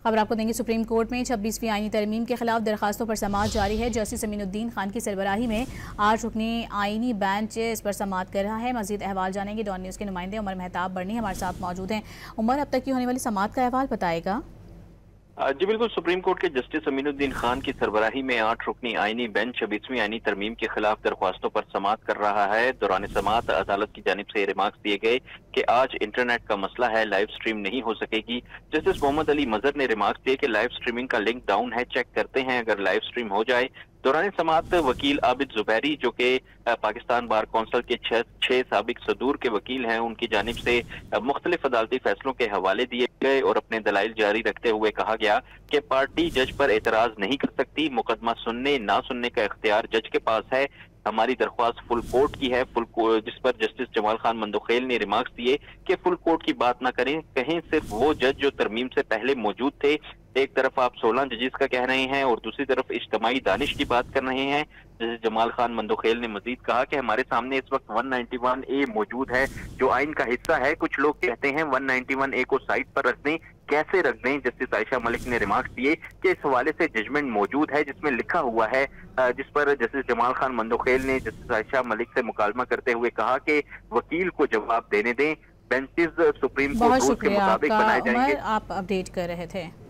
खबर आपको देंगे। सुप्रीम कोर्ट में 26वीं आईनी तरमीम के खिलाफ दरखास्तों पर समाअत जारी है। जस्टिस अमीनुद्दीन खान की सरबराही में 8 रुकनी आईनी बेंच इस पर समाअत कर रहा है। मजीद अहवाल जानेंगे। डॉन न्यूज़ के नुमाइंदे उमर मेहताब बर्नी हमारे साथ मौजूद हैं। उमर, अब तक की होने वाली समाअत का अहवाल बताएगा? जी बिल्कुल। सुप्रीम कोर्ट के जस्टिस अमीनुद्दीन खान की सरबराही में 8 रुकनी आईनी बेंच 26वीं आईनी तरमीम के खिलाफ दरख्वास्तों पर समाअत कर रहा है। दौरान समाअत अदालत की जानिब से रिमार्क्स दिए गए कि आज इंटरनेट का मसला है, लाइव स्ट्रीम नहीं हो सकेगी। जस्टिस मोहम्मद अली मजहर ने रिमार्क्स दिए कि लाइव स्ट्रीमिंग का लिंक डाउन है, चेक करते हैं, अगर लाइव स्ट्रीम हो जाए। दौरान समाअत वकील आबिद जुबैरी जो कि पाकिस्तान बार कौंसिल के छह साबिक सदूर के वकील हैं, उनकी जानिब से मुख्तलिफ अदालती फैसलों के हवाले दिए गए और अपने दलाइल जारी रखते हुए कहा गया कि पार्टी जज पर एतराज नहीं कर सकती। मुकदमा सुनने ना सुनने का इख्तियार जज के पास है। हमारी दरख्वास्त फुल कोर्ट की है, जिस पर जस्टिस जमाल खान मंदोखेल ने रिमार्क्स दिए कि फुल कोर्ट की बात ना करें, कहें सिर्फ वो जज जो तरमीम से पहले मौजूद थे। एक तरफ आप 16 जजेस का कह रहे हैं और दूसरी तरफ इज्तिमाई दानिश की बात कर रहे हैं। जस्टिस जमाल खान मंदोखेल ने मजीद कहा कि हमारे सामने इस वक्त 191A मौजूद है जो आइन का हिस्सा है। कुछ लोग कहते हैं 191A को साइड पर रख दें, कैसे रख दें? जस्टिस आयशा मलिक ने रिमार्क्स दिए कि इस हवाले से जजमेंट मौजूद है जिसमें लिखा हुआ है, जिस पर जस्टिस जमाल खान मंदोखेल ने जस्टिस आयशा मलिक से मुकालमा करते हुए कहा कि वकील को जवाब देने दें, बेंचेस सुप्रीम कोर्ट रूल्स के मुताबिक बनाए जाएंगे। आप अपडेट कर रहे थे।